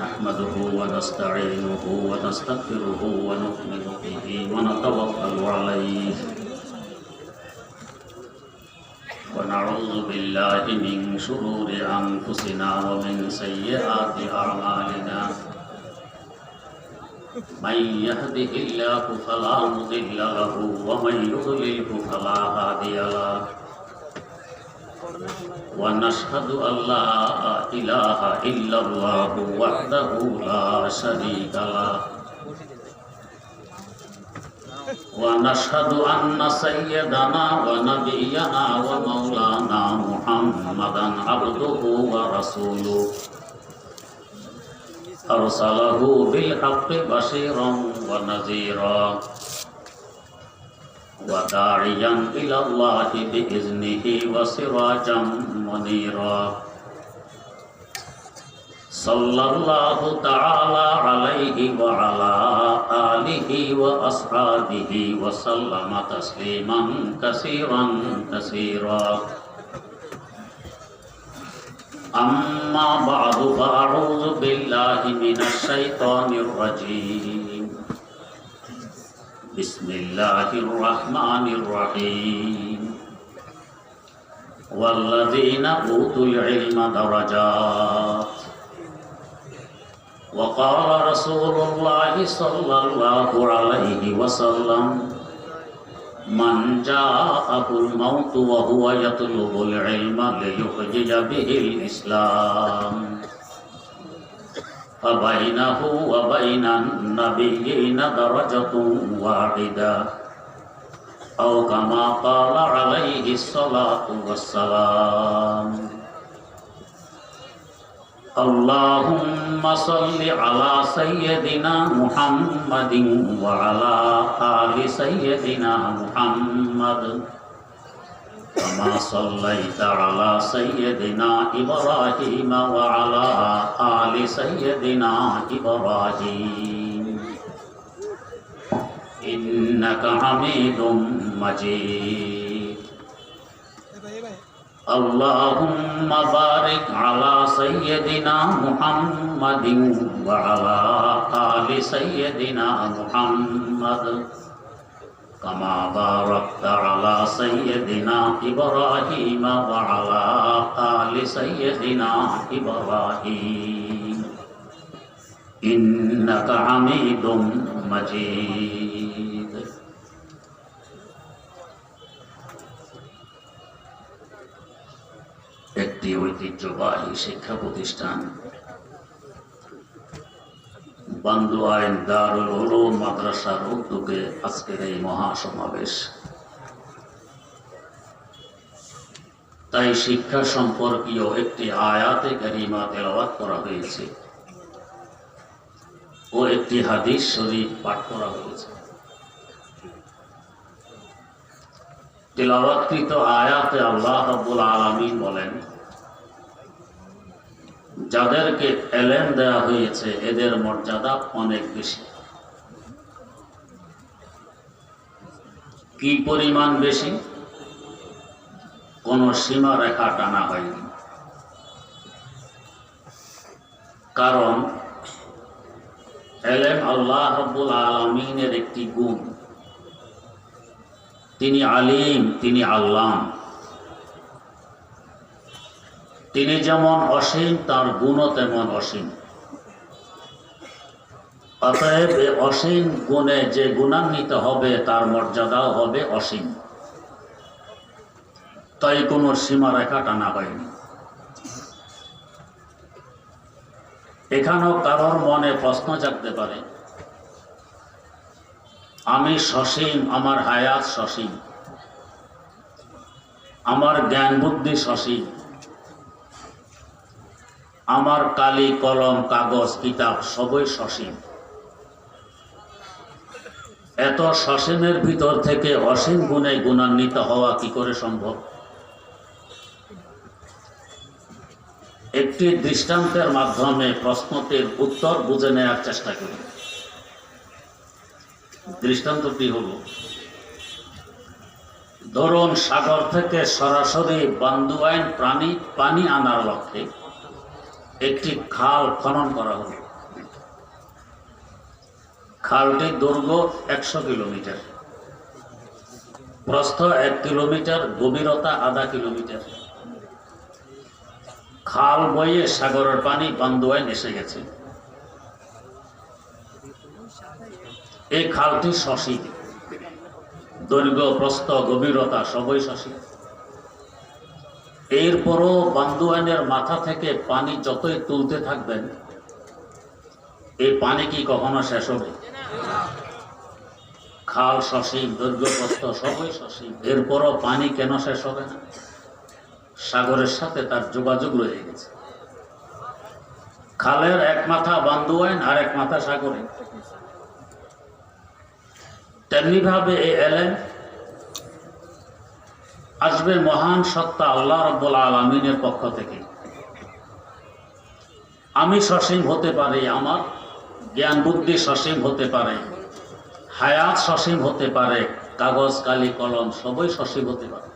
نحمده ونستعينه ونستغفره ونؤمن به ونتوكل عليه ونعوذ بالله من شرور أنفسنا ومن سيئات أعمالنا من يهده الله فلا مضل له ومن يضلله فلا هادي له ونشهد أن لا إله إلا الله وحده لا شريك له ونشهد أن سيدنا ونبينا ومولانا محمدا عبده ورسوله أرسله بالحق بشيرا ونذيرا وداعيا إلى الله بإذنه وسراجا منيرا صلى الله تعالى عليه وعلى آله وأصحابه وسلم تسليما كثيرا كثيرا أما بعد فأعوذ بالله من الشيطان الرجيم بسم الله الرحمن الرحيم والذين أوتوا العلم درجات وقال رسول الله صلى الله عليه وسلم من جاءه الموت وهو يطلب العلم ليحجج به الإسلام فبينه وبين النبيين درجة واحدة أو كما قال عليه الصلاة والسلام اللهم صل على سيدنا محمد وعلى آل سيدنا محمد كما صليت على سيدنا إبراهيم وعلى آل سيدنا إبراهيم إنك حميد مجيد اللهم بارك على سيدنا محمد وعلى آل سيدنا محمد كما باركت على سيدنا إبراهيم وعلى آل سيدنا إبراهيم إنك حميد مجيد একটি ঐতিহ্যবাহী শিক্ষা প্রতিষ্ঠান বান্দোয়াইন দারুল উলুম মাদ্রাসার উদ্যোগে আজকের এই মহাসমাবেশ। তাই শিক্ষা সম্পর্কীয় একটি আয়াতে কারিমা তেলাওয়াত করা হয়েছে ও একটি হাদিস শরীফ পাঠ করা হয়েছে। তেলাওয়াতকৃত আয়াতে আল্লাহ রাব্বুল আলামিন বলেন, যাদেরকে ইলম দেওয়া হয়েছে এদের মর্যাদা অনেক বেশি। কি পরিমাণ বেশি? কোন সীমা রেখা টানা হয়নি। কারণ ইলম আল্লাহ রাব্বুল আলামিনের একটি গুণ। তিনি আলিম, তিনি আল্লাম। তিনি যেমন অসীম, তার গুণও তেমন অসীম। অতএব অসীম গুণে যে গুণান্বিত হবে তার মর্যাদাও হবে অসীম। তাই কোনো সীমারেখা টানা হয়নি। এখানেও কারোর মনে প্রশ্ন জাগতে পারে, আমি সসীম, আমার হায়াত সসীম, আমার জ্ঞান বুদ্ধি সসীম, আমার কালি কলম কাগজ কিতাব সবই সসীম। এত সসীমের ভিতর থেকে অসীম গুণে গুণান্বিত হওয়া কি করে সম্ভব? একটি দৃষ্টান্তের মাধ্যমে প্রশ্নটির উত্তর বুঝে নেওয়ার চেষ্টা করি। দৃষ্টান্তটি হলো, ধরুন সাগর থেকে সরাসরি বান্দোয়াইন পানি আনার লক্ষ্যে একটি খাল খনন করা হলো। খালটির দৈর্ঘ্য 100 কিলোমিটার, প্রস্থ 1 কিলোমিটার, গভীরতা আধা কিলোমিটার। খাল বয়ে সাগরের পানি বান্দোয়ায় এসে গেছে। এই খালটি শশী, দৈর্ঘ্য প্রস্থ গভীরতা সবই শশী। এরপরও বান্দোয়ানের মাথা থেকে পানি যতই তুলতে থাকবেন, এই পানি কি কখনো শেষ হবে? খাল সসীম, দৈর্ঘ্য প্রস্থ সবই সসীম, এরপরও পানি কেন শেষ হবে না? সাগরের সাথে তার যোগাযোগ রয়ে গেছে। খালের এক মাথা বান্দোয়ান আর এক মাথা সাগরে। তেমনি ভাবে এই এলেম আসবে মহান সত্তা আল্লাহ রাব্বুল আলামিনের পক্ষ থেকে। আমি সসীম হতে পারি, আমার জ্ঞান বুদ্ধি সসীম হতে পারে, হায়াত সসীম হতে পারে, কাগজ কালি কলম সবই সসীম হতে পারে।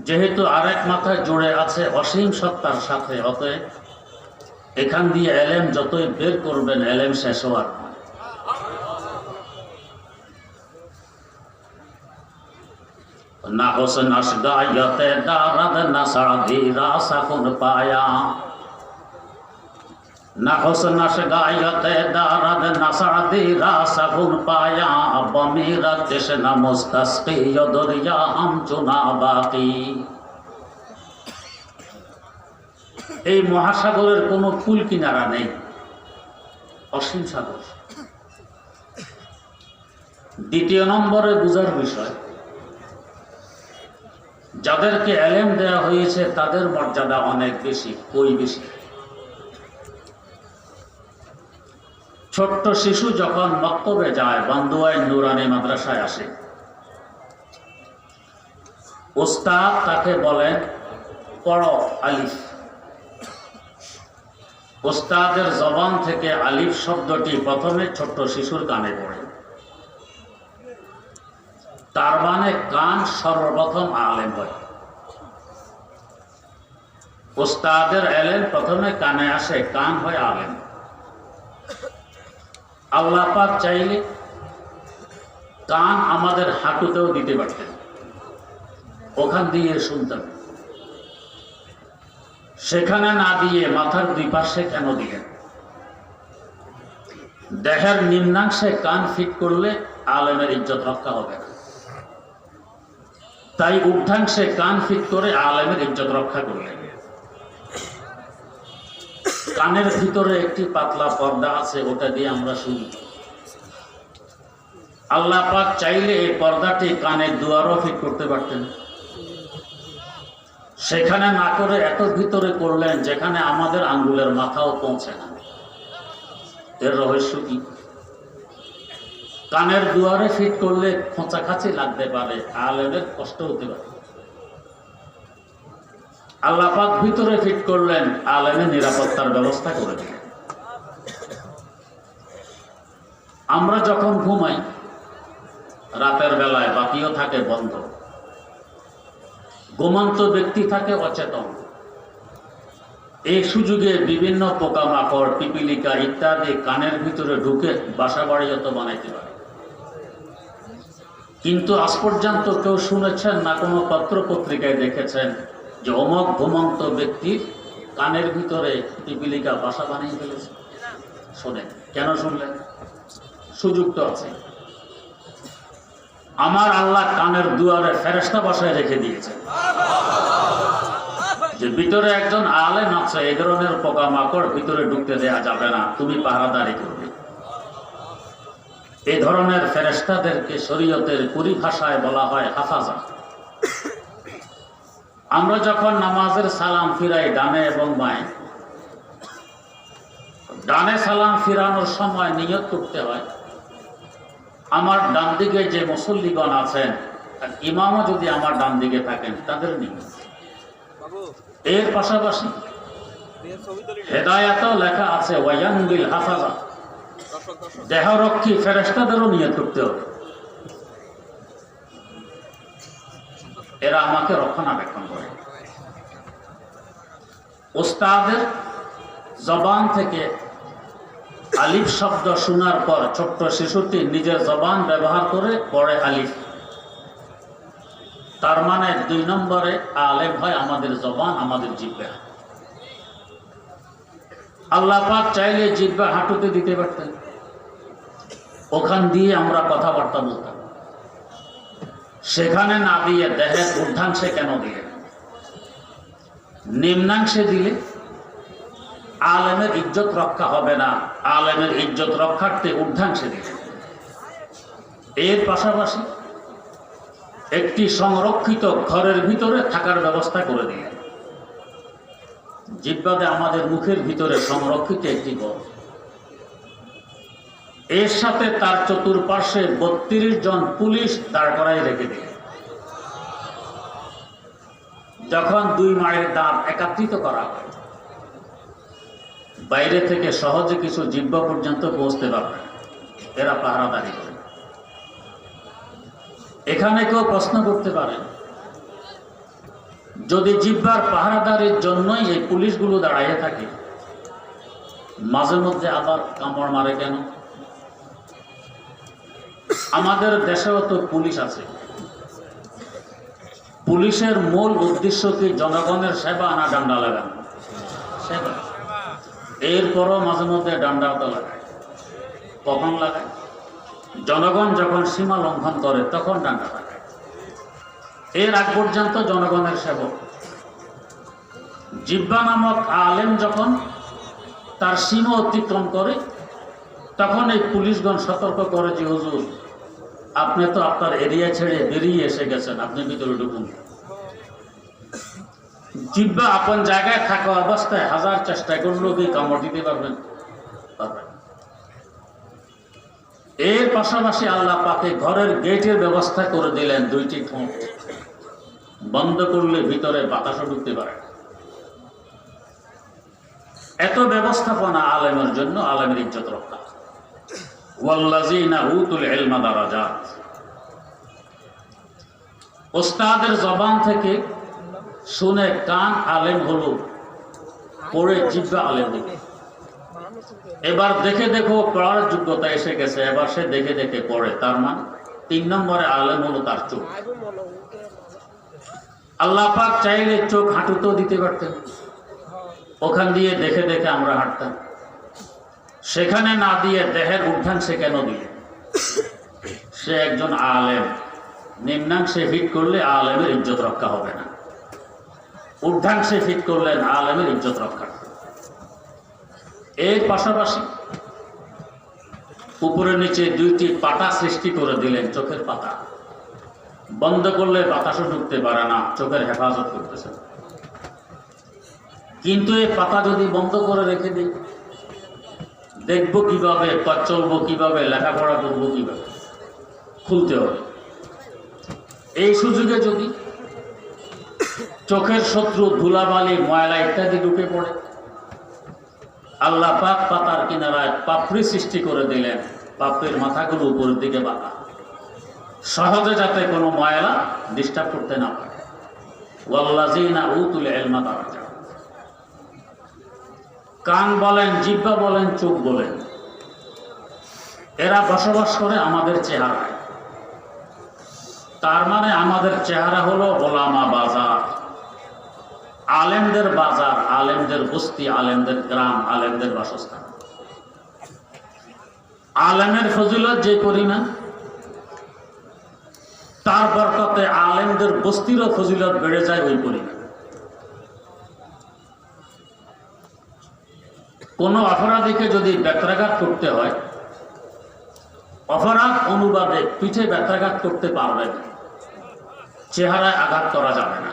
যেহেতু আরেক মাথায় জুড়ে আছে অসীম সত্তার সাথে, অতএব এখান দিয়ে এলেম যতই বের করবেন এলেম শেষ হওয়ার নয়। না হোসেন আসগায়তে দারাদ না সাদি রাসাকুন পায়া, না হোসেন আসগায়তে দারাদ না সাদি রাসাকুন পায়া, বমিরা তৃষ্ণা মুস্তাসকি দরিয়া হাম চুনা বাকি। এই মহাসাগরের কোনো কুল কিনারা নেই, অসীম সাগর। দ্বিতীয় নম্বরে বুঝার বিষয়, যাদেরকে এলেম দেওয়া হয়েছে তাদের মর্যাদা অনেক বেশি, কই বেশি। ছোট্ট শিশু যখন মক্তবে যায়, বান্দোয়ায় নুরানি মাদ্রাসায় আসে, ওস্তাদ তাকে বলেন পড়ো আলিফ। ওস্তাদের জবান থেকে আলিফ শব্দটি প্রথমে ছোট্ট শিশুর কানে পড়ে, তার মানে কান সর্বপ্রথম আলেম হয়। ওস্তাদের এলেম প্রথমে কানে আসে, কান হয় আলেম। আল্লাহ পাক চাইলে কান আমাদের হাঁটুতেও দিতে পারতেন, ওখান দিয়ে শুনতেন। সেখানে না দিয়ে মাথার দুই পাশে কেন দিলেন? দেহের নিম্নাংশে কান ফিট করলে আলেমের ইজ্জত রক্ষা হবে না, তাই ঊর্ধ্বাংশে কান ফিট করে আলেমের ইজ্জত রক্ষা করলেন। কানের ভিতরে একটি পাতলা পর্দা আছে, ওটা দিয়ে আমরা শুনি। আল্লাহ পাক চাইলে এই পর্দাটি কানের দুয়ারও ফিট করতে পারতেন, সেখানে না করে এত ভিতরে করলেন যেখানে আমাদের আঙ্গুলের মাথাও পৌঁছে না। এর রহস্য কি? কানের দুয়ারে ফিট করলে খোঁচাখাচি লাগতে পারে, আলেমের কষ্ট হতে পারে। আল্লাহ পাক ভিতরে ফিট করলেন, আলেমের নিরাপত্তার ব্যবস্থা করে দিলেন। আমরা যখন ঘুমাই, রাতের বেলায় বাতিও থাকে বন্ধ, ঘুমন্ত ব্যক্তি থাকে অচেতন। এই সুযোগে বিভিন্ন পোকামাকড়, পিপিলিকা ইত্যাদি কানের ভিতরে ঢুকে বাসা বাড়ি যত বানাইতে পারে। কিন্তু আজ পর্যন্ত কেউ শুনেছেন না, কোনো পত্র পত্রিকায় দেখেছেন যে অমক ঘুমন্ত ব্যক্তির কানের ভিতরে পিপিলিকা বাসা বানিয়ে ফেলেছে? শোনেন। কেন শুনলেন? সুযোগ তো আছে। আমার আল্লাহ কানের দুয়ারে ফেরেশতা বসায় রেখে দিয়েছে, যে ভিতরে একজন আলেম আছে, এই ধরনের পোকামাকড় ভিতরে ঢুকতে দেয়া যাবে না, তুমি পাহারাদারি করবে। এই ধরনের ফেরেশতাদেরকে শরীয়তের পরিভাষায় বলা হয় হাফাজা। আমরা যখন নামাজের সালাম ফিরাই ডানে এবং বাঁয়ে, ডানে সালাম ফিরানোর সময় নিয়ত করতে হয় আমার ডান দিকে যে মুসল্লিগণ আছেন, ইমামও যদি আমার ডান দিকে থাকেন তাদের নিয়ত। এর পাশাপাশি হেদায়াতেও লেখা আছে ওয়ায়ানবিল হাফাজা, দেহরক্ষী ফেরেশতাদেরও নিয়ত করতে হবে, এরা আমাকে রক্ষণাবেক্ষণ করে। ওস্তাদের জবান থেকে আলিফ শব্দ শোনার পর ছোট্ট শিশুটি নিজের জবান ব্যবহার করে পড়ে আলিফ, তার মানে 2 নম্বরে আলেম হয় আমাদের জবান, আমাদের জিহ্বা। আল্লাহ পাক চাইলে জিহ্বা হাঁটুতে দিতে পারতেন, ওখান দিয়ে আমরা কথাবার্তা বলতাম। সেখানে না দিয়ে দেহের ঊর্ধ্বাংশে কেন দিলেন? নিম্নাংশে দিলে আলেমের ইজ্জত রক্ষা হবে না, আলেমের ইজ্জত রক্ষার্থে ঊর্ধ্বাংশে দিলেন। এর পাশাপাশি একটি সংরক্ষিত ঘরের ভিতরে থাকার ব্যবস্থা করে দিলেন। জিহ্বাতে আমাদের মুখের ভিতরে সংরক্ষিত একটি ঘর, এর সাথে তার চতুর্পার্শ্বে 32 জন পুলিশ দাঁড় করাই রেখে দিলেন। যখন 2 মায়ের দাঁত একত্রিত করা হয়, বাইরে থেকে সহজে কিছু জিহ্বা পর্যন্ত পৌঁছতে পারবে, এরা পাহারাদারি করে। এখানে কেউ প্রশ্ন করতে পারে, যদি জিহ্বার পাহারাদারির জন্যই এই পুলিশগুলো দাঁড়াইয়ে থাকে, মাঝে মধ্যে আবার কামড় মারে কেন? আমাদের দেশেও তো পুলিশ আছে। পুলিশের মূল উদ্দেশ্য কি জনগণের সেবা না ডান্ডা লাগানো? সেবা। এরপরও মাঝে মধ্যে ডান্ডাও তো লাগায়। কখন লাগায়? জনগণ যখন সীমা লঙ্ঘন করে তখন ডান্ডা লাগায়। এর আগ পর্যন্ত জনগণের সেবক। জিহ্বা নামক আলেম যখন তার সীমা অতিক্রম করে, তখন এই পুলিশগণ সতর্ক করে যে হুজুর, আপনি তো আপনার এরিয়া ছেড়ে বেরিয়ে এসে গেছেন, আপনি ভিতরে ঢুকুন। জিহ্বা আপন জায়গায় থাকা অবস্থায় হাজার চেষ্টা করলেও কি কামড় দিতে পারবেন? এর পাশাপাশি আল্লাহ পাকে ঘরের গেটের ব্যবস্থা করে দিলেন 2টি ঠোঁট, বন্ধ করলে ভিতরে বাতাসও ঢুকতে পারে। এত ব্যবস্থাপনা আলেমের জন্য, আলেমের ইজ্জত রক্ষা। ওয়াল্লাযীনা উতুল ইলমা দারাজাত। ওস্তাদের জবান থেকে শুনে কান আলেম হলো, পড়ে জিহ্বা আলেম হলো। এবার দেখে দেখো পড়ার যোগ্যতা এসে গেছে, এবার সে দেখে দেখে পড়ে, তার মানে 3 নম্বরে আলেম হলো তার চোখ। আল্লাহ পাক চাইলে চোখ হাঁটুতেও দিতে পারতেন, ওখান দিয়ে দেখে দেখে আমরা হাঁটতাম। সেখানে না দিয়ে দেহের ঊর্ধ্বাংশে কেন দিলে? সে একজন আলেম, নিম্নাংশে ফিট করলে আলেমের ইজ্জত রক্ষা হবে না, ঊর্ধ্বাংশে ফিট করলেন আলেমের ইজ্জত রক্ষা। এর পাশাপাশি উপরে নিচে 2টি পাতা সৃষ্টি করে দিলেন, চোখের পাতা। বন্ধ করলে বাতাসও ঢুকতে পারে না, চোখের হেফাজত করতেছে। কিন্তু এই পাতা যদি বন্ধ করে রেখে দিই, দেখবো কিভাবে, পথ চলবো কিভাবে, লেখাপড়া করবো কিভাবে? খুলতে হবে। এই সুযোগে যদি চোখের শত্রু ধুলাবালি, ময়লা ইত্যাদি ঢুকে পড়ে, আল্লাহ পাক পাতার কিনারায় পাপড়ি সৃষ্টি করে দিলেন, পাপড়ির মাথাগুলো উপরের দিকে বাঁকা, সহজে যাতে কোনো ময়লা ডিস্টার্ব করতে না পারে। ওয়াল্লাযীনা উতুল ইলমা দারাজাত। কান বলেন, জিহ্বা বলেন, চোখ বলেন, এরা বসবাস করে আমাদের চেহারায়। তার মানে আমাদের চেহারা হলো ওলামা বাজার, আলেমদের বাজার, আলেমদের বস্তি, আলেমদের গ্রাম, আলেমদের বাসস্থান। আলেমের ফজিলত যে পরিমাণ, তার বরকতে আলেমদের বস্তিরও ফজিলত বেড়ে যায় ওই পরিমাণ। কোন অপরাধীকে যদি ব্যত্রাঘাত করতে হয়, অপরাধ অনুবাদে পিঠে ব্যত্রাঘাত করতে পারবেন, চেহারায় আঘাত করা যাবে না।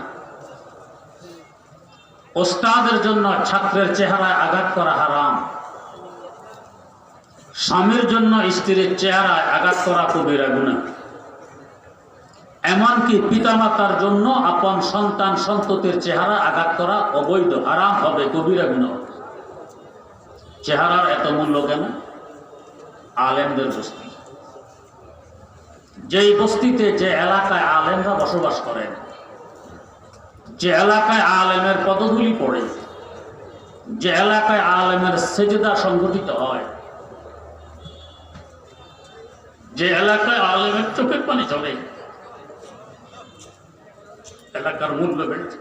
ওস্তাদের জন্য ছাত্রের চেহারায় আঘাত করা হারাম। স্বামীর জন্য স্ত্রীর চেহারায় আঘাত করা কবিরা গুনাহ। এমনকি পিতামাতার জন্য আপন সন্তান সন্ততির চেহারা আঘাত করা অবৈধ, হারাম হবে, কবিরা গুনাহ। চেহারার এত মূল্য কেন? আলেমদের বস্তি। যেই বস্তিতে, যে এলাকায় আলেমরা বসবাস করেন, যে এলাকায় আলেমের পদধূলি পড়ে, যে এলাকায় আলেমের সেজদা সংঘটিত হয়, যে এলাকায় আলেমের চোখের পানি চলে, এলাকার মূল্য বেড়েছে।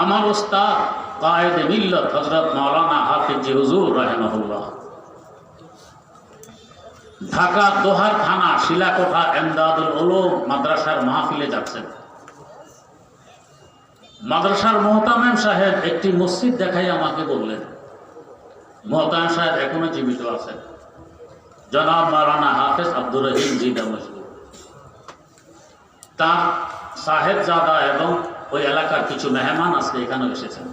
আমার ওস্তাদ কায়েদে মিল্লাত হযরত মাওলানা হাফিজ হুজুর রাহিমাহুল্লাহ ঢাকা দোহার থানা শিলাকোঠা এমদাদুল উলুম মাদ্রাসার মাহফিলে যাচ্ছেন। মাদ্রাসার মোহতামেম সাহেব একটি মসজিদ দেখাই আমাকে বললেন, মোহতামেম সাহেব এখনো জীবিত আছেন, জনাব মাওলানা হাফেজ আব্দুর রহিম জিদা মজদুর। তার সাহেবজাদা এবং ওই এলাকার কিছু মেহমান আজকে এখানে এসেছেন।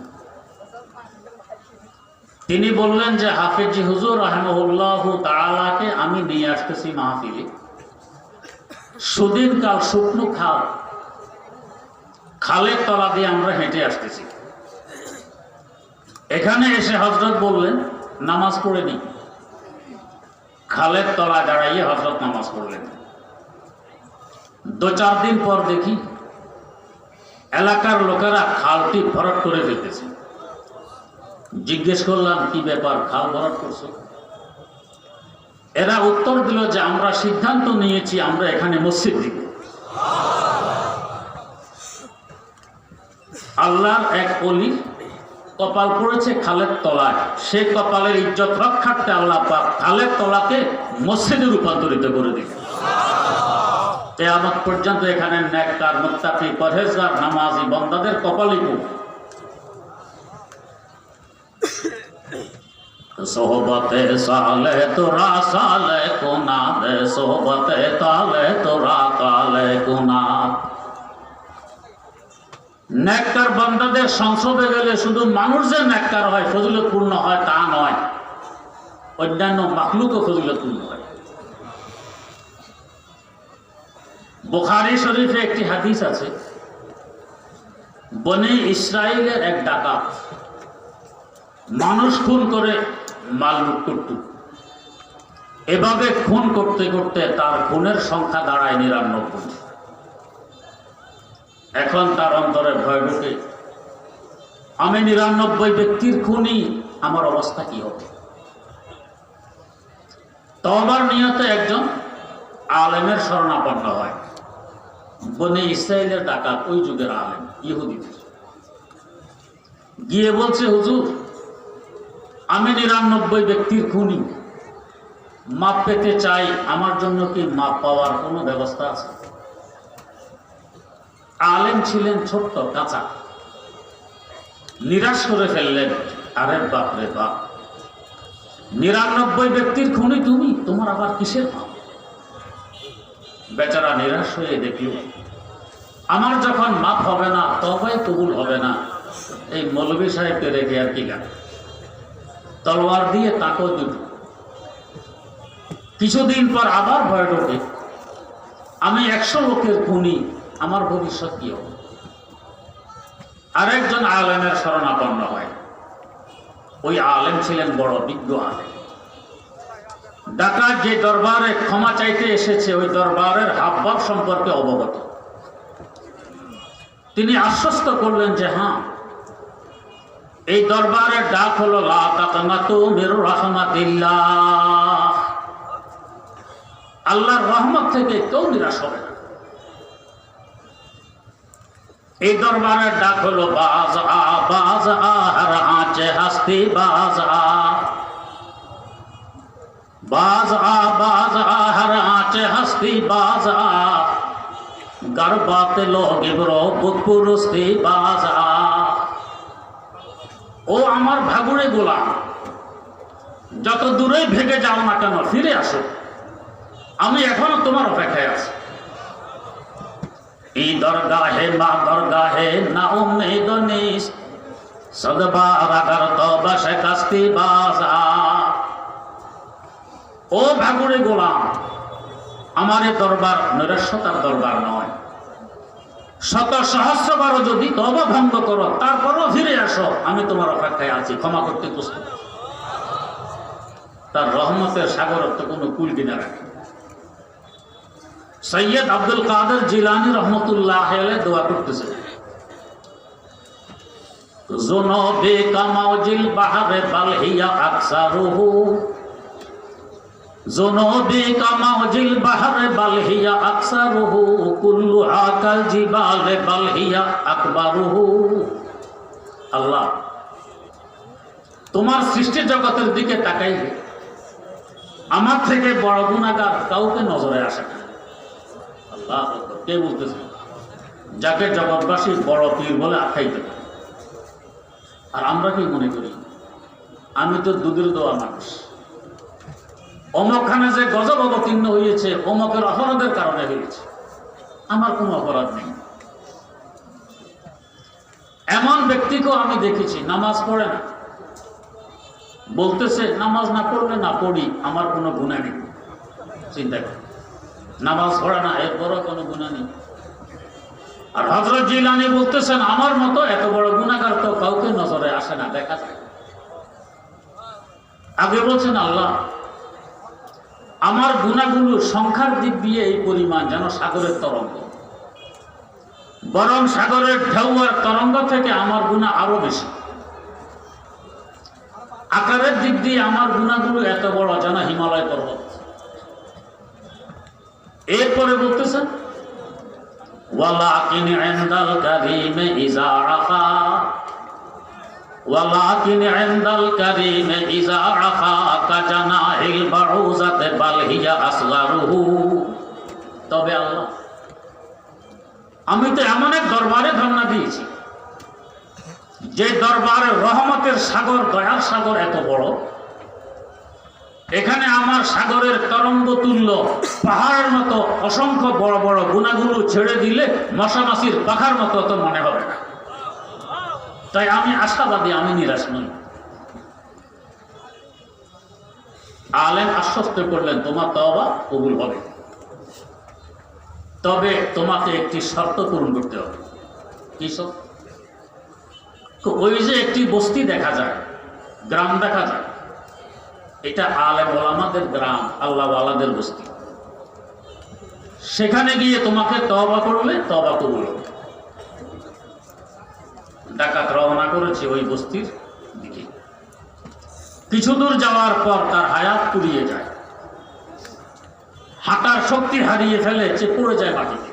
তিনি বললেন যে হাফিজি হুজুর রাহিমাহুল্লাহু তাআলাকে আমি নিয়ে আসতেছি মাহফিলে, সুদিন কাল শুকনো খালের তলা দিয়ে আমরা হেঁটে আসতেছি। এখানে এসে হযরত বললেন নামাজ পড়ে নি। খালের তলা দাঁড়াইয়ে হযরত নামাজ পড়লেন। 2-4 দিন পর দেখি এলাকার লোকেরা খালটি ভরাট করে ফেলতেছে। জিজ্ঞেস করলাম কি ব্যাপার, খাল ভরাট করছো? এরা উত্তর দিল যে আমরা সিদ্ধান্ত নিয়েছি আমরা এখানে মসজিদ দিব। আল্লাহর এক ওলি কপাল পড়েছে খালের তলায়, সে কপালের ইজ্জত রক্ষার্থে আল্লাহ পাক খালের তলাকে মসজিদে রূপান্তরিত করে দিল। কিয়ামত পর্যন্ত এখানে নেককার মুত্তাকি পরহেজগার নামাজি বান্দাদের কপালই পড়ে। সোহবতে সালে তোরা সালে কোনা দে, সোহবতে তালে তোরা কালে কোনা। নেককার বান্দাদের সংসদে গেলে শুধু মানুষ যে নেককার হয় ফজিলতপূর্ণ হয় তা নয়, অন্যান্য মাখলুকও ফজিলতপূর্ণ হয়। বুখারী শরীফে একটি হাদিস আছে, বনি ইসরাইলের এক ডাকাত মানুষ খুন করে মাল লুট করত। এভাবে খুন করতে করতে তার খুনের সংখ্যা দাঁড়ায় 99। এখন তার অন্তরে ভয় ঢুকে, আমি 99 ব্যক্তির খুনি, আমার অবস্থা কি হবে? তওবার নিয়তে একজন আলেমের শরণাপন্ন হয়। বনি ইসরাইলের ডাকাত, ওই যুগের আলেম, ইহুদিদের। গিয়ে বলছে হুজুর আমি 99 ব্যক্তির খুনি, মাপ পেতে চাই, আমার জন্য কি মাপ পাওয়ার কোনো ব্যবস্থা আছে? আলেম ছিলেন ছোট্ট কাঁচা, নিরাশ করে ফেললেন। আরে বাপ রে বাপ, 99 ব্যক্তির খুনি তুমি, তোমার আবার কিসের মাপ? বেচারা নিরাশ হয়ে দেখল আমার যখন মাপ হবে না, তওবাই কবুল হবে না, এই মৌলভী সাহেবকে রেখে আর কি গান। তলোয়ার দিয়ে তাকেও দুটো। কিছুদিন পর আবার ভয় ঢোকে, আমি 100 লোকের খুনি, আমার ভবিষ্যৎ কি হবে? আরেকজন আলেমের শরণাপন্ন হয়। ওই আলেম ছিলেন বড় বিজ্ঞ আলেম। ডাকাত যে দরবারে ক্ষমা চাইতে এসেছে ওই দরবারের হাবভাব সম্পর্কে অবগত। তিনি আশ্বস্ত করলেন যে হ্যাঁ, এই দরবারের ডাক হলো লা তাকনাতু মির রাহমাতিল্লাহ, আল্লাহর রহমত থেকে কেউ নিরাশ হবে না। এই দরবারের ডাক হলো বাজ হার আঁচে হাসতি বাজ হার আঁচে হাসতি বাজ গর্বাতে লোগ ইবরো বুতপুরুস্তি বাজ। ও আমার ভাগুড়ে গোলাম, যত দূরে ভেগে যাও না কেন ফিরে আসো, আমি এখনো তোমার অপেক্ষায় আছি। এই দরগাহে মা দরগাহে না উম্মেদ নিস সদবার আগার তওবা শিকাস্তি বাজা। ও ভাগুড়ে গোলাম, আমার এই দরবার নিরস্বতার দরবার নয়। শত সহস্রবারও যদি তওবা ভঙ্গ করো তারপরও ফিরে আসো, আমি তোমার অপেক্ষায় আছি, ক্ষমা করতে প্রস্তুত। তার রহমতের সাগরত্ব কোনো কুল কিনারা নেই। সৈয়দ আব্দুল কাদের জিলানী রহমতুল্লাহ আলাইহি দোয়া করতেছেন, জুনুবি কামাউজিল বাহরে বাল হিয়া আকসারুহু জুনুবি কামাউজিল বাহরে বাল হিয়া আকসারুহু কুল্লুহা কাল জিবালে বাল হিয়া আকবারুহু। আল্লাহ, তোমার সৃষ্টি জগতের দিকে তাকাইবে, আমার থেকে বড় গুনাহগার কাউকে নজরে আসে না। আল্লাহ, কে বলতেছে? যাকে জগৎবাসী বড় পীর বলে আখ্যায়িত করে। আর আমরা কি মনে করি? আমি তো দুধের দোয়া মানুষ, অমকখানে যে গজব অবতীর্ণ হয়েছে অমকের অপরাধের কারণে হয়েছে, আমার কোনো অপরাধ নেই। এমন ব্যক্তিকেও আমি দেখেছি নামাজ পড়ে না, বলতেছে নামাজ না পড়লে না পড়ি, আমার কোনো গুনাহ নেই। চিন্তা কর, নামাজ পড়ে না, এরপরও কোনো গুনাহ নেই। আর হযরত জিলানী বলতেছেন আমার মতো এত বড় গুনাহগার তো কাউকে নজরে আসে না, দেখা যায়। আগে বলছেন আল্লাহ, আমার গুনাহগুলো সংখ্যার দিক দিয়ে এই পরিমাণ যেন সাগরের তরঙ্গ, বরং সাগরের ঢেউ আর তরঙ্গ থেকে আমার গুনাহ আরো বেশি। আকারের দিক দিয়ে আমার গুনাহগুলো এত বড় যেন হিমালয় পর্বত। এরপরে বলতেছেন ওয়ালাকিন ইনদাল কারীম ইযা আখা, ওয়ালাকিন ইনদাল কারীম ইযা আখা কাজানাহিল বাউজাতে বাল হিয়া আসগারুহু। তবে আল্লাহ, আমি তো এমন এক দরবারে ধর্ণা দিয়েছি যে দরবারে রহমতের সাগর, দয়ার সাগর এত বড়, এখানে আমার সাগরের তরঙ্গ তুল্য পাহাড়ের মতো অসংখ্য বড় বড় গুনাহগুলো ছেড়ে দিলে মশামাছির পাখার মতো তো মনে হবে না। তাই আমি আশাবাদী, আমি নিরাশ নই। আলেম আশ্বস্ত করলেন তোমার তওবা কবুল হবে, তবে তোমাকে একটি শর্ত পূরণ করতে হবে। কি শর্ত? ওই যে একটি বস্তি দেখা যায়, গ্রাম দেখা যায়, এটা আলেম ওলামাদের গ্রাম, আল্লাহ ওয়ালাদের বস্তি। সেখানে গিয়ে তোমাকে তওবা করলে তওবা কবুল হবে। ডাকাত রওনা করেছে ওই বস্তির দিকে। কিছু দূর যাওয়ার পর তার হায়াত পুড়িয়ে যায়, হাঁটার শক্তি হারিয়ে ফেলে, পড়ে যায় মাটিতে।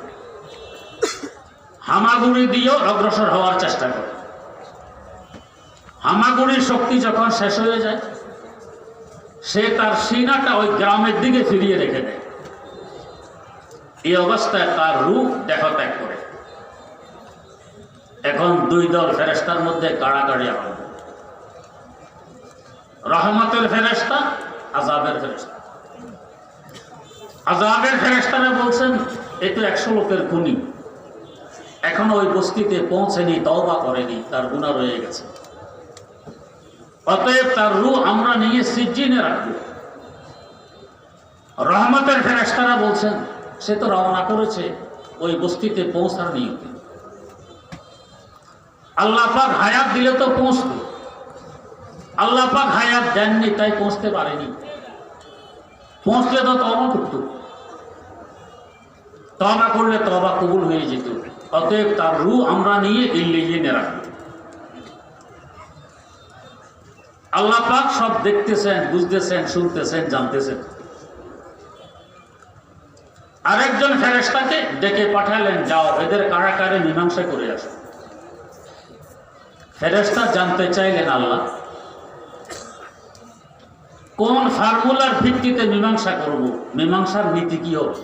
হামাগুড়ি দিয়েও অগ্রসর হওয়ার চেষ্টা করে। হামাগুড়ির শক্তি যখন শেষ হয়ে যায়, সে তার সিনাটা ওই গ্রামের দিকে ফিরিয়ে রেখে দেয়। এই অবস্থায় তার রূহ দেহ ত্যাগ করে। এখন দুই দল ফেরেশতার মধ্যে কাড়াকাড়ি আরম্ভ। রহমতের ফেরেশতা, আযাবের ফেরেশতা। আযাবের ফেরেশতারা বলছেন এই তো 100 লোকের খুনি, এখনো ওই বস্তিতে পৌঁছেনি, তওবা করেনি, তার গুনাহ রয়ে গেছে। অতএব তার রূহ আমরা নিয়ে সিজ্জিনে রাখবো। রহমতের ফেরেশতারা বলছেন সে তো রওনা করেছে ওই বস্তিতে পৌঁছার নিয়তে। আল্লাহ পাক হায়াত দিলে তো পৌঁছতো, আল্লাহ পাক হায়াত দেননি, তাই পৌঁছতে পারেনি। পৌঁছলে তো তওবা করত, তওবা করলে তওবা কবুল হয়ে যেত। অতএব তার রূহ আমরা নিয়ে ইল্লিয়িনে রাখবো। আল্লাহ পাক সব দেখতেছেন, বুঝতেছেন, শুনতেছেন, জানতেছেন। আরেকজন ফেরেশতাকে ডেকে পাঠালেন, যাও এদের কারাগারে মীমাংসা করে আসো। ফেরেশতা জানতে চাইলেন আল্লাহ কোন ফর্মুলার ভিত্তিতে মীমাংসা করব, মীমাংসার নীতি কি হবে।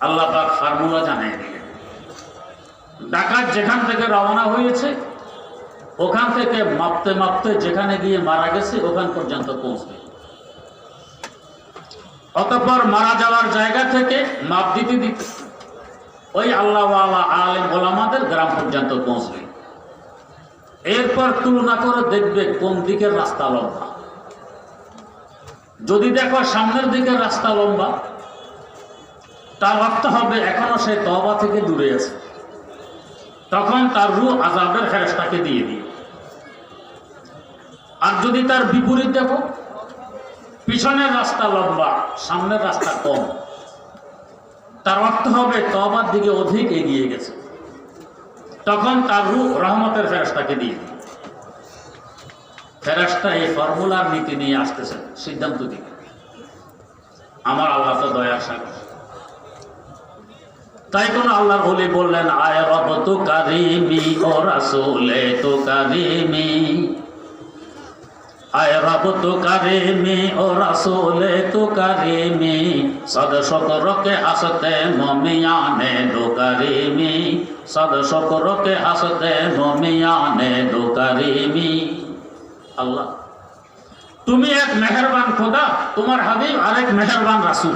আল্লাহ পাক ফর্মুলা জানিয়ে দিলেন। ডাকাত যেখান থেকে রওনা হয়েছে ওখান থেকে মাপতে মাপতে যেখানে গিয়ে মারা গেছে ওখান পর্যন্ত পৌঁছবে। অতঃপর মারা যাওয়ার জায়গা থেকে মাপ দিতে দিতে ওই আল্লাহ ওয়ালা আলেম ওলামাদের গ্রাম পর্যন্ত পৌঁছবে। এরপর তুলনা করে দেখবে কোন দিকের রাস্তা লম্বা। যদি দেখো সামনের দিকের রাস্তা লম্বা, তার অর্থ হবে এখনো সে তওবা থেকে দূরে আছে, তখন তার রূহ আযাবের ফেরেশতাকে দিয়ে দিও। আর যদি তার বিপরীত দেখো, পিছনের রাস্তা লম্বা, সামনের রাস্তা কম, তার অর্থ হবে তওবার দিকে অধিক এগিয়ে গেছে, তখন তার রূহ রহমতের ফেরেশতাকে দিয়ে দিও। ফেরেশতা এই ফর্মুলার নীতি নিয়ে আসতেছেন, সিদ্ধান্ত দিবে। আমার আল্লাহ তো দয়ার সাগর। তাই কোন আল্লাহর ওলি বললেন, আয় রব তু কারিমি ও রাসূলে তু কারিমি, আয় রব তু কারিমি ও রাসূলে তু কারিমি, সদ শুকর কে হাসতে মুমিয়ানে দু কারিমি, সদ শুকর কে হাসতে মুমিয়ানে দু কারিমি। আল্লাহ তুমি এক মেহেরবান খোদা, তোমার হাবিব আরেক মেহেরবান রাসূল,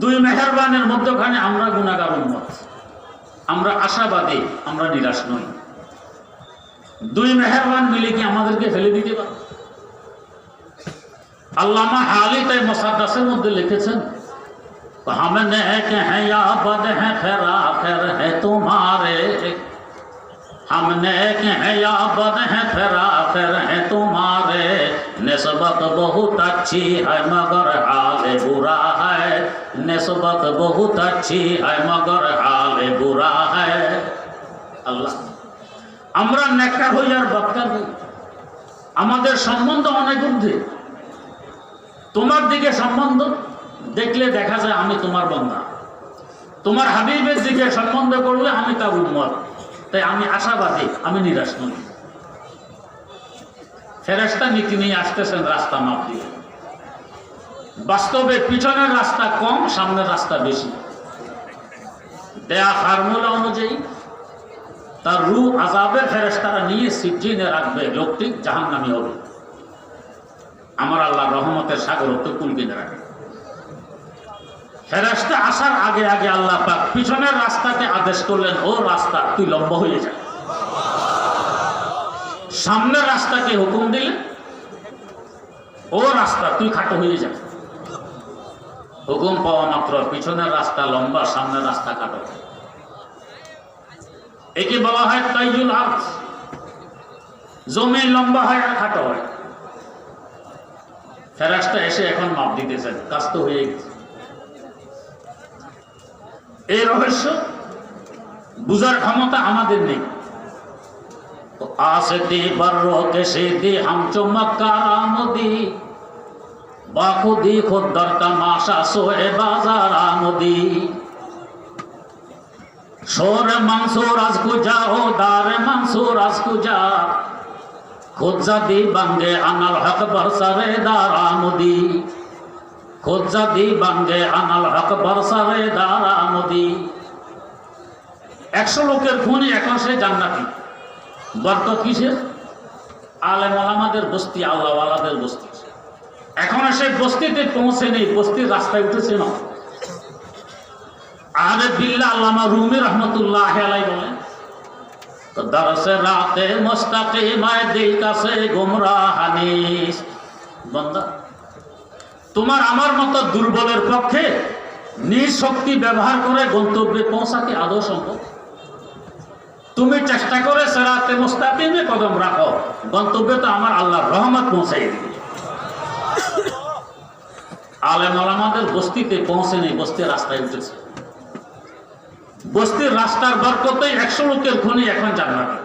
দুই মেহেরবানের মধ্যখানে আমরা গুনাহগার উম্মত, আমরা আশাবাদী, আমরা নিরাশ নই। দুই মেহেরবান মিলে কি আমাদেরকে ফেলে দিতে পারে? আল্লামা হালি তাই মুসাদ্দাসের মধ্যে লিখেছেন, हम नेक हैं या बद हैं फिर आखिर है तुम्हारे, हम नेक हैं या बद हैं फिर आखिर है तुम्हारे, निस्बत बहुत अच्छी है मगर हाल बुरा है, निस्बत बहुत अच्छी है मगर हाल बुरा है। আল্লাহ আমরা নেককার হই আর বদকার হই, আমাদের সম্বন্ধ অনেক ঊর্ধ্বে। তোমার দিকে সম্বন্ধ দেখলে দেখা যায় আমি তোমার বান্দা, তোমার হাবিবের দিকে সম্বন্ধ করলে আমি তার উম্মত। তাই আমি আশাবাদী, আমি নিরাশ নই। ফেরেশতা নীতি নিয়ে আসতেছেন রাস্তা মাপ দিয়ে। বাস্তবে পিছনের রাস্তা কম, সামনের রাস্তা বেশি। দেয়া ফর্মুলা অনুযায়ী তার রূহ আযাবের ফেরেশতারা নিয়ে সিজ্জিনে রাখবে, লোকটি জাহান্নামী হবে। আমার আল্লাহ রহমতের সাগর তো কুল কিনে রাখে। ফেরেশতা আসার আগে আগে আল্লাহ পাক পিছনের রাস্তাকে আদেশ করলেন, ও রাস্তা তুই লম্বা হয়ে যা। সামনের রাস্তাকে হুকুম দিলেন, ও রাস্তা তুই খাটো হয়ে যা। হুকুম পাওয়া মাত্র পিছনের রাস্তা লম্বা, সামনের রাস্তা খাটো। একে বলা হয় তাইজুল আরদ, জমি লম্বা হয় আর খাটো হয়। ফেরেশতা এসে এখন মাপ দিতেছেন, কাজ তো হয়ে গেছে। এই রহস্য বুঝার ক্ষমতা আমাদের নেই। আসতি বর্রো কে সিদি হাম চমৎকার আমদি, বাখুদি খুদ্দর তামাশা সোয়ে বাজার আমদি, শোর মানসুর আজ কুজা ও দার মানসুর আজ কুজা, খুদ জাদি বাঙ্গে আনাল হক বরসারে দার আমদি, খুদ জাদি বাঙ্গে আনাল হক বরসারে দার আমদি। 100 লোকের খুনি এখন সে জান্নাতি। বরকত কিসের? আলেম ওলামাদের বস্তি, আল্লাহওয়ালাদের বস্তি। এখন সে বস্তিতে পৌঁছে নেই, বস্তির রাস্তায় উঠেছে না। আরে বিল্লাহ আল্লামা রুমি রহমতুল্লাহ আলাইহি বলেন, তো দরসে রাতে মুস্তাকিমায় দিল কাছে গুমরাহানিস। বান্দা তোমার আমার মতো দুর্বলের পক্ষে নিজ শক্তি ব্যবহার করে গন্তব্যে পৌঁছা কি আদৌ সম্ভব? তুমি চেষ্টা করে সিরাতে মুস্তাকিমে কদম রাখো, গন্তব্যে তো আমার আল্লাহর রহমত পৌঁছাই দিবে। আলেম ওলামাদের বস্তিতে পৌঁছে নেই, বস্তির রাস্তায় উঠেছে। বস্তির রাস্তার বরকতে 100 লোকের খুনি এখন জান্নাতে।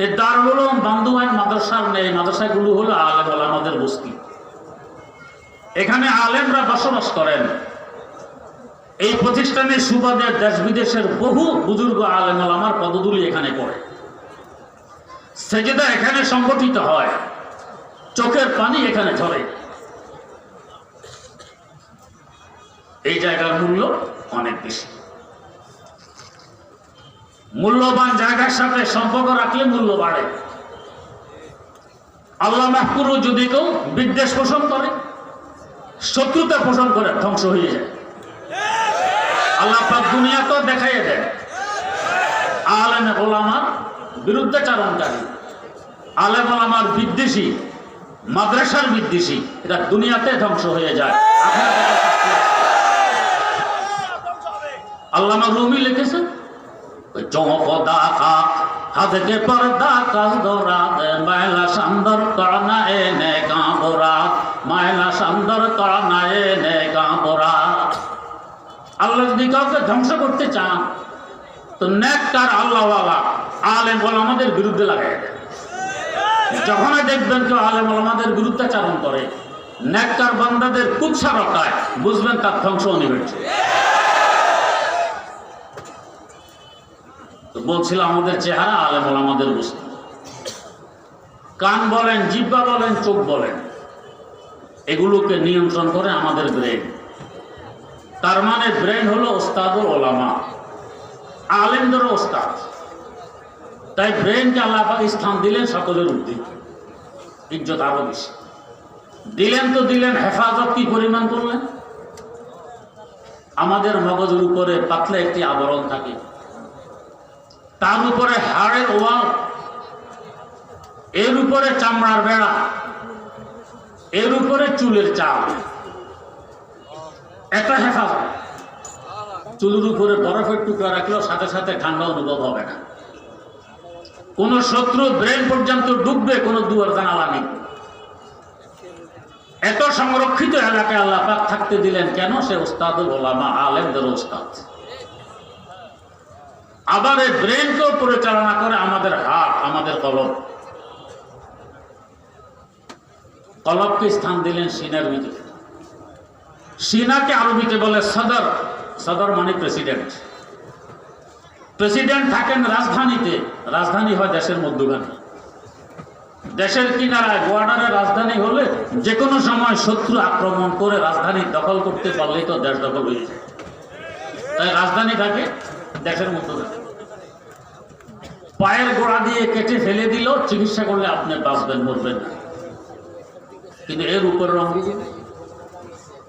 এই দারুল উলুম বান্দুয়ান মাদ্রাসার নেই, মাদ্রাসাগুলো হলো আলেম ওলামাদের বস্তি। এখানে আলেমরা বসবাস করেন। এই প্রতিষ্ঠানের সুবাদে দেশ বিদেশের বহু বুজুর্গ আলেম ওলামার পদধূলি এখানে পড়ে। সেজদা এখানে সংগঠিত হয়, চোখের পানি এখানে ঝরে। এই জায়গার মূল্য অনেক বেশি। মূল্যবান জায়গার সাথে সম্পর্ক রাখলে মূল্য বাড়ে। আল্লাহ মাহফুজ যদি কেউ বিদ্বেষ পোষণ করে, শত্রুতা পোষণ করে, ধ্বংস হয়ে যায়। আল্লাহ পাক দুনিয়া তো দেখাইয়ে দেয় আলেম ওলামার বিরুদ্ধাচারণকারী, আলেম ওলামার বিদ্বেষী, মাদ্রাসার বিদ্বেষী, এটা দুনিয়াতে ধ্বংস হয়ে যায়। আল্লামা রুমি লিখেছেন, চৌকদা খাক হাদকে পর্দা কাজ দৌরাত, মায়লা সুন্দর করনা এনে কাঁবরাত, মায়লা সুন্দর করনা এনে কাঁবরাত। আল্লাহ যদি কাউকে ধ্বংস করতে চান তো নেককার আল্লাহওয়ালা আলেম ওলামাদের বিরুদ্ধে লাগাই দেন। যখনই দেখবেন কেউ আলেম ওলামাদের বিরুদ্ধাচারণ করে, নেককার বান্দাদের কুৎসা রটায়, বুঝবেন তার ধ্বংস অনিবার্য। তো বলছিলাম আমাদের চেহারা আলেম ওলামাদের বস্তু। কান বলেন, জিহ্বা বলেন, চোখ বলেন, এগুলোকে নিয়ন্ত্রণ করে আমাদের ব্রেন। তার মানে ব্রেন হলো ওস্তাদুল ওলামা, আলেমদেরও ওস্তাদ। তাই ব্রেনকে আল্লাহ পাক স্থান দিলেন সকলের উদ্দিকে, ইজ্জত আরো বেশি দিলেন। তো দিলেন, হেফাজত কি পরিমাণ করলেন? আমাদের মগজের উপরে পাতলা একটি আবরণ থাকে, তার উপরে হাড়ের ওয়াল, এর উপরে চামড়ার বেড়া, এর উপরে চুলের চাল। একটা হেফাজত। চুলের উপরে বরফের টুকরা রাখলেও সাথে সাথে ঠান্ডা অনুভব হবে না। কোন শত্রু ব্রেন পর্যন্ত ডুববে, কোন দুয়ার জানালা নেই। এত সংরক্ষিত এলাকায় আল্লাহ পাক থাকতে দিলেন কেন? সে ওস্তাদুল ওলামা, আলেমদের ওস্তাদ। আবার এই ব্রেনকেও পরিচালনা করে আমাদের হাত, আমাদের কলম। কলবকে স্থান দিলেন সিনার ভিতরে। সিনাকে আরবিতে বলে সদর। সদর মানে প্রেসিডেন্ট। প্রেসিডেন্ট থাকেন রাজধানীতে, রাজধানী হয় দেশের মধ্যখানে, দেশের কিনারায়। বর্ডারের রাজধানী হলে যে কোনো সময় শত্রু আক্রমণ করে রাজধানী দখল করতে পারলেই তো দেশ দখল হয়ে যায়। তাই রাজধানী থাকে দেশের মধ্যখানে। পায়ের গোড়া দিয়ে কেটে ফেলে দিল, চিকিৎসা করলে আপনি বাঁচবেন, মরবেন না। কিন্তু এর উপরের অঙ্গ,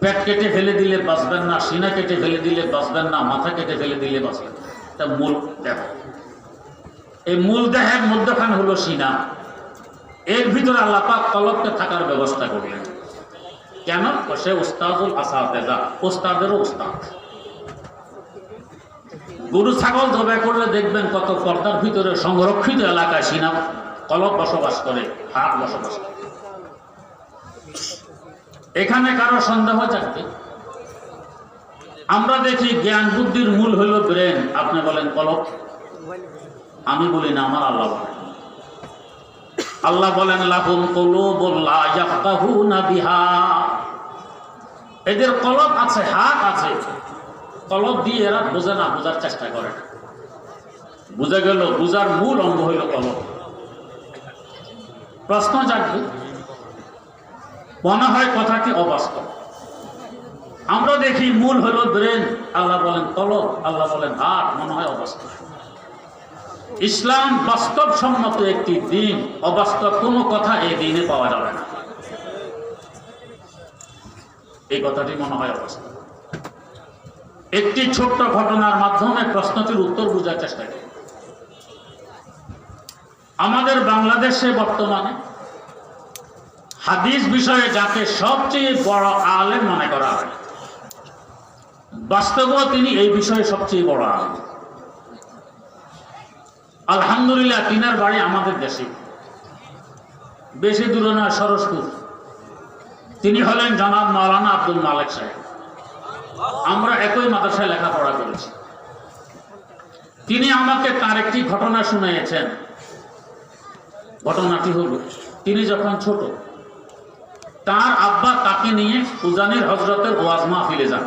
পেট কেটে ফেলে দিলে বাঁচবেন না, সিনা কেটে ফেলে দিলে বাঁচবেন না, মাথা কেটে ফেলে দিলে বাঁচবেন না। তা মূল দেহ, এই মূল দেহের মধ্যখান হলো সিনা। এর ভিতরে আল্লাহ পাক কলবকে থাকার ব্যবস্থা করলেন। কেন? সে উস্তাদুল আসাদেজা, ওস্তাদেরও উস্তাদ। গরু ছাগল জবাই করলে দেখবেন কত পর্দার ভিতরে সংরক্ষিত এলাকায় সিনা কলব বসবাস করে, হাত বসবাস করে। এখানে কারো সন্দেহ থাকবে? আমরা দেখি জ্ঞান বুদ্ধির মূল হইল ব্রেন, আপনি বলেন কলব। আমি বলি না, আমার আল্লাহ বলেন। আল্লাহ বলেন লাহুম কুলুবুন লা ইয়াফকাহুনা বিহা। এদের কলব আছে, হাত আছে, কলব দিয়ে এরা বোঝে না, বোঝার চেষ্টা করে না। বুঝে গেল, বুঝার মূল অঙ্গ হইল কলব। প্রশ্ন জাগবে, মনে হয় কথাটি অবাস্তব। আমরা দেখি মূল হলো ব্রেন, আল্লাহ বলেন কলব, আল্লাহ বলেন হাত, মনে হয় অবাস্তব। ইসলাম বাস্তবসম্মত একটি দিন, অবাস্তব কোনো কথা এই দিনে পাওয়া যাবে না। এই কথাটি মনে হয় অবাস্তব। একটি ছোট্ট ঘটনার মাধ্যমে প্রশ্নটির উত্তর বোঝার চেষ্টা করি। আমাদের বাংলাদেশে বর্তমানে হাদিস বিষয়ে যাকে সবচেয়ে বড় আলেম মনে করা হয়, বাস্তবেও তিনি এই বিষয়ে সবচেয়ে বড় আলেম। আলহামদুলিল্লাহ, তিনার বাড়ি আমাদের দেশে, বেশি দূরে নয়, সরসপুর। তিনি হলেন জনাব মাওলানা আব্দুল মালেক সাহেব। আমরা একই মাদ্রাসায় লেখাপড়া করেছি। তিনি আমাকে তার একটি ঘটনা শুনিয়েছেন। ঘটনাটি হল, তিনি যখন ছোট, তার আব্বা তাকে নিয়ে উজানির হজরতের ওয়াজ মাহফিলে যান।